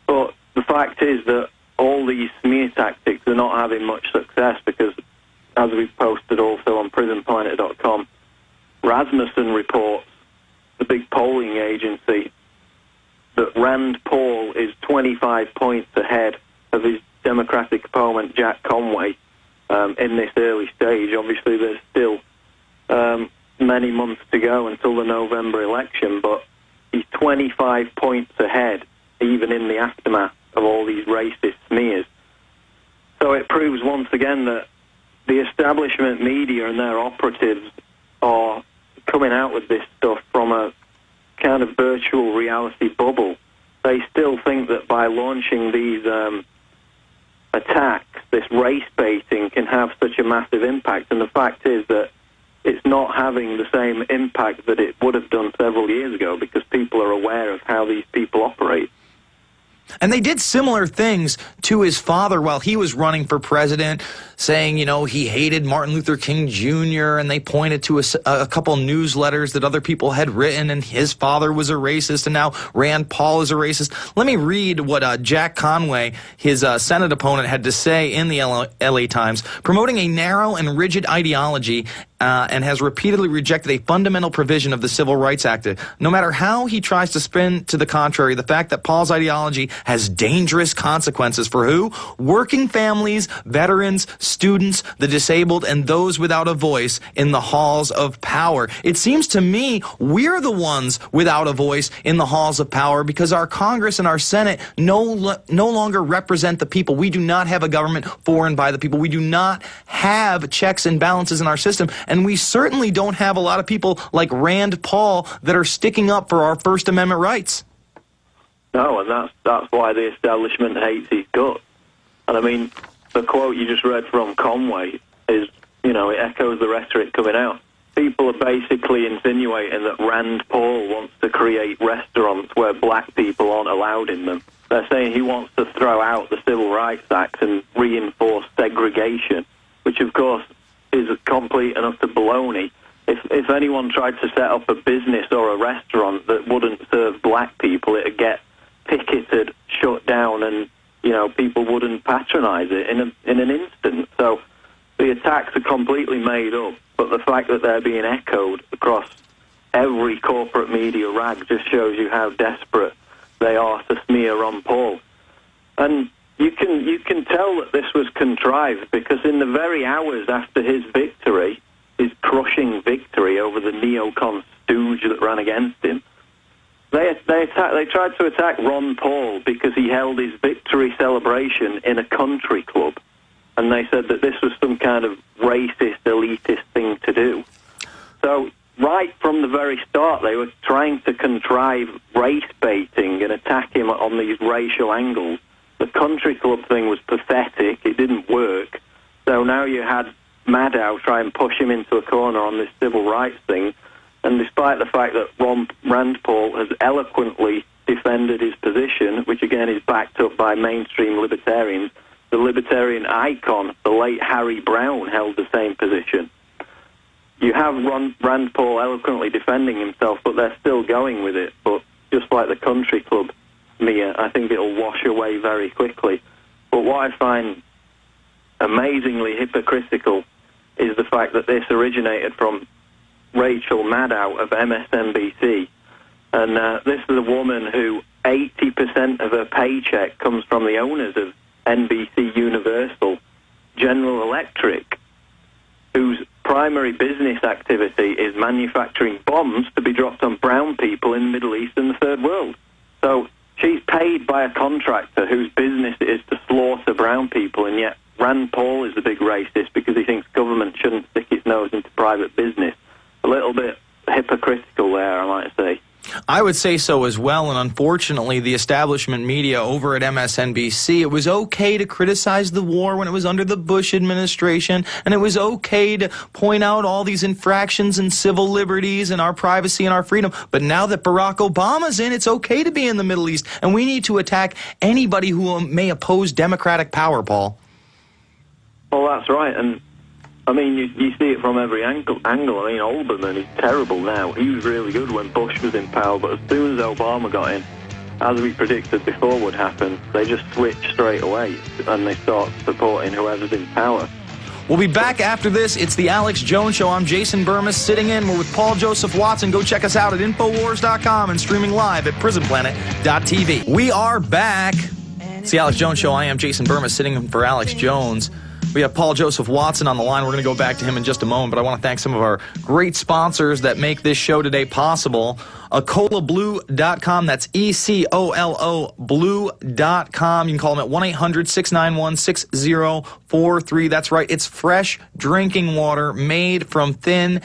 But the fact is that all these smear tactics are not having much success because, as we've posted also on prisonplanet.com, Rasmussen reports, the big polling agency, that Rand Paul is 25 points ahead of his Democratic opponent, Jack Conway, in this early stage. Obviously, there's still many months to go until the November election, but he's 25 points ahead, even in the aftermath of all these racist smears. So it proves once again that the establishment media and their operatives are coming out with this stuff from a kind of virtual reality bubble. They still think that by launching these attacks, this race baiting can have such a massive impact, and the fact is that it's not having the same impact that it would have done several years ago because people are aware of how these people operate. And they did similar things to his father while he was running for president, saying, you know, he hated Martin Luther King Jr., and they pointed to a couple newsletters that other people had written, and his father was a racist, and now Rand Paul is a racist. Let me read what Jack Conway, his Senate opponent, had to say in the LA Times. Promoting a narrow and rigid ideology and has repeatedly rejected a fundamental provision of the Civil Rights Act. No matter how he tries to spin to the contrary, the fact that Paul's ideology has dangerous consequences for who? Working families, veterans, students, the disabled, and those without a voice in the halls of power. It seems to me we're the ones without a voice in the halls of power because our Congress and our Senate no longer represent the people. We do not have a government for and by the people. We do not have checks and balances in our system. And we certainly don't have a lot of people like Rand Paul that are sticking up for our First Amendment rights. No, and that's why the establishment hates his guts. And I mean, the quote you just read from Conway is, you know, it echoes the rhetoric coming out. People are basically insinuating that Rand Paul wants to create restaurants where black people aren't allowed in them. They're saying he wants to throw out the Civil Rights Act and reinforce segregation, which of course is a complete and utter baloney. If anyone tried to set up a business or a restaurant that wouldn't serve black people, it'd get picketed, shut down, and, you know, people wouldn't patronize it in an instant. So the attacks are completely made up, but the fact that they're being echoed across every corporate media rag just shows you how desperate they are to smear Ron Paul. And you can tell that this was contrived because in the very hours after his victory, his crushing victory over the neocon stooge that ran against him, they tried to attack Ron Paul because he held his victory celebration in a country club, and they said that this was some kind of racist, elitist thing to do. So right from the very start, they were trying to contrive race baiting and attack him on these racial angles. The country club thing was pathetic. It didn't work. So now you had Maddow try and push him into a corner on this civil rights thing. And despite the fact that Rand Paul has eloquently defended his position, which again is backed up by mainstream libertarians, the libertarian icon, the late Harry Brown, held the same position. You have Rand Paul eloquently defending himself, but they're still going with it. But just like the country club, Mia, I think it'll wash away very quickly. But what I find amazingly hypocritical is the fact that this originated from Rachel Maddow of MSNBC. And this is a woman who 80% of her paycheck comes from the owners of NBC Universal, General Electric, whose primary business activity is manufacturing bombs to be dropped on brown people in the Middle East and the Third World. So she's paid by a contractor whose business it is to slaughter brown people, and yet Rand Paul is the big racist because he thinks government shouldn't stick its nose into private business. A little bit hypocritical there, I might say. I would say so as well, and unfortunately the establishment media over at MSNBC, it was okay to criticize the war when it was under the Bush administration, and it was okay to point out all these infractions in civil liberties and our privacy and our freedom, but now that Barack Obama's in, it's okay to be in the Middle East, and we need to attack anybody who may oppose democratic power, Paul. Well, that's right, and I mean, you see it from every angle. I mean, Olbermann is terrible now. He was really good when Bush was in power, but as soon as Obama got in, as we predicted before would happen, they just switch straight away and they start supporting whoever's in power. We'll be back after this. It's the Alex Jones Show. I'm Jason Burmis sitting in. We're with Paul Joseph Watson. Go check us out at Infowars.com and streaming live at PrisonPlanet.tv. We are back. It's the Alex Jones Show. I am Jason Burmis sitting in for Alex Jones. We have Paul Joseph Watson on the line. We're going to go back to him in just a moment, but I want to thank some of our great sponsors that make this show today possible. EcoloBlue.com. That's ECOLO Blue.com. You can call them at 1-800-691-6043. That's right. It's fresh drinking water made from thin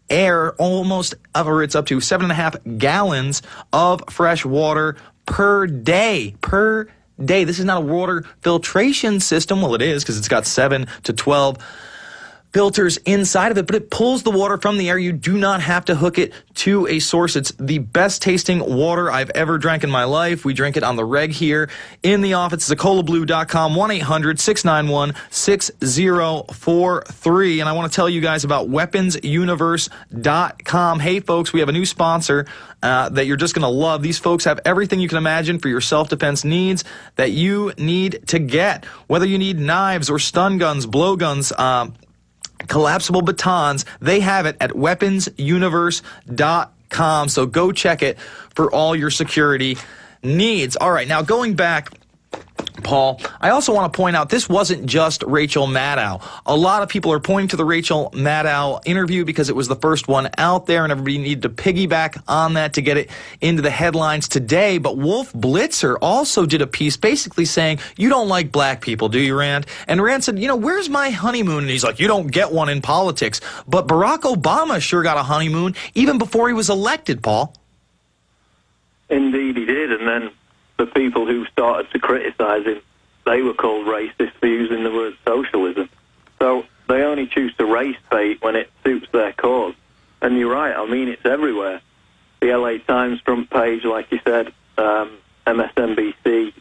air, almost, or it's up to 7.5 gallons of fresh water per day. This is not a water filtration system. Well, it is because it's got 7 to 12 filters inside of it, but it pulls the water from the air. You do not have to hook it to a source. It's the best tasting water I've ever drank in my life. We drink it on the reg here in the office. It's EcoloBlue.com, 1-800-691-6043. And I want to tell you guys about WeaponsUniverse.com. Hey, folks, we have a new sponsor that you're just going to love. These folks have everything you can imagine for your self-defense needs that you need to get. Whether you need knives or stun guns, blowguns, collapsible batons, they have it at weaponsuniverse.com. So go check it for all your security needs. All right, now going back, Paul, I also want to point out this wasn't just Rachel Maddow. A lot of people are pointing to the Rachel Maddow interview because it was the first one out there, and everybody needed to piggyback on that to get it into the headlines today. But Wolf Blitzer also did a piece basically saying, you don't like black people, do you, Rand? And Rand said, where's my honeymoon? And he's like, you don't get one in politics. But Barack Obama sure got a honeymoon even before he was elected, Paul. Indeed he did, and then the people who started to criticize him, they were called racist for using the word socialism. So they only choose to race bait when it suits their cause. And you're right, I mean, it's everywhere. The LA Times front page, like you said, MSNBC,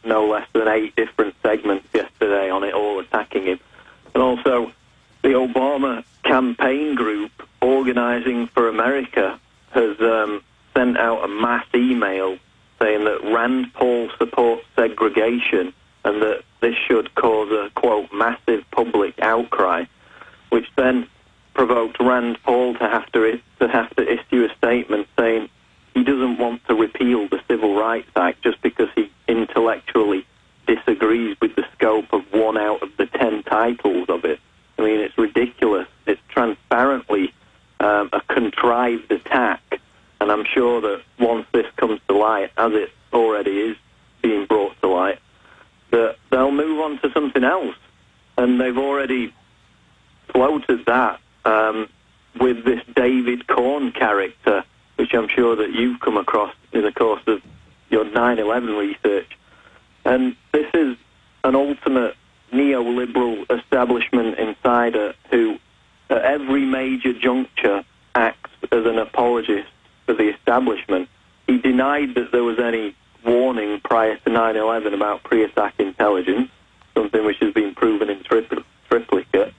no less than 8 different segments yesterday on it, all attacking him. And also the Obama campaign group, Organizing for America, has sent out a mass email saying that Rand Paul supports segregation and that this should cause a, quote, massive public outcry, which then provoked Rand Paul to have to issue a statement saying he doesn't want to repeal the Civil Rights Act just because he intellectually disagrees with the scope of 1 out of the 10 titles of it. I mean, it's ridiculous. It's transparently a contrived attack. And I'm sure that once this comes to light, as it already is being brought to light, that they'll move on to something else. And they've already floated that with this David Korn character, which I'm sure that you've come across in the course of your 9/11 research. And this is an ultimate neoliberal establishment insider who, at every major juncture, acts as an apologist for the establishment. He denied that there was any warning prior to 9/11 about pre-attack intelligence, something which has been proven in triplicate.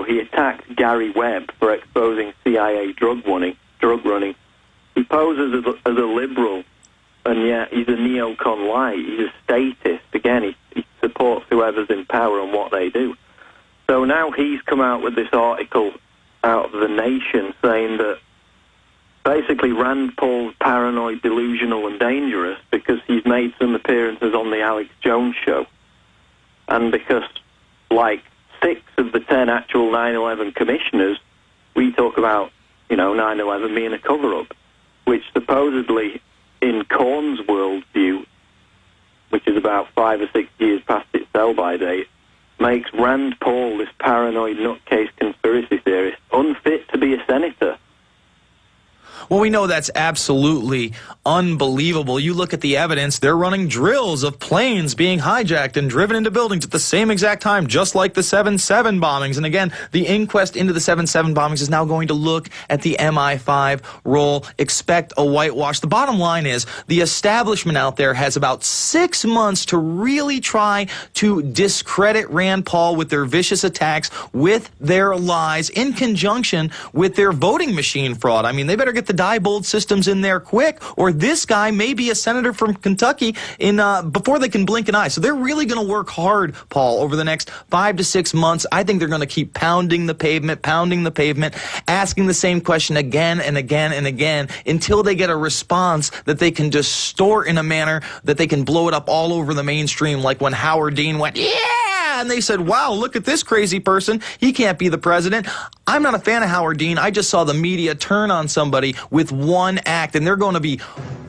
He attacked Gary Webb for exposing CIA drug running. He poses as a liberal, and yet he's a neocon light. He's a statist. Again, he supports whoever's in power and what they do. So now he's come out with this article out of The Nation saying that basically Rand Paul's paranoid, delusional, and dangerous because he's made some appearances on the Alex Jones Show. And because, like 6 of the 10 actual 9/11 commissioners, we talk about, 9/11 being a cover-up, which supposedly, in Korn's worldview, which is about 5 or 6 years past its sell-by date, makes Rand Paul, this paranoid nutcase conspiracy theorist, unfit to be a senator. Well, we know that's absolutely unbelievable. You look at the evidence, they're running drills of planes being hijacked and driven into buildings at the same exact time, just like the 7/7 bombings. And again, the inquest into the 7/7 bombings is now going to look at the MI5 role. Expect a whitewash. The bottom line is the establishment out there has about 6 months to really try to discredit Rand Paul with their vicious attacks, with their lies, in conjunction with their voting machine fraud. I mean, they better get the Diebold systems in there quick, or or this guy may be a senator from Kentucky before they can blink an eye. So they're really going to work hard, Paul, over the next 5 to 6 months. I think they're going to keep pounding the pavement, asking the same question again and again and again until they get a response that they can distort in a manner that they can blow it up all over the mainstream, like when Howard Dean went, yeah! And they said, wow, look at this crazy person. He can't be the president. I'm not a fan of Howard Dean. I just saw the media turn on somebody with one act, and they're going to be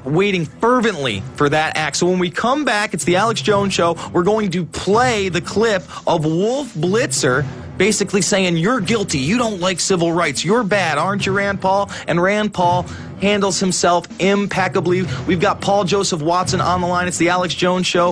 waiting fervently for that act. So when we come back, it's the Alex Jones Show. We're going to play the clip of Wolf Blitzer basically saying, you're guilty. You don't like civil rights. You're bad, aren't you, Rand Paul? And Rand Paul handles himself impeccably. We've got Paul Joseph Watson on the line. It's the Alex Jones Show.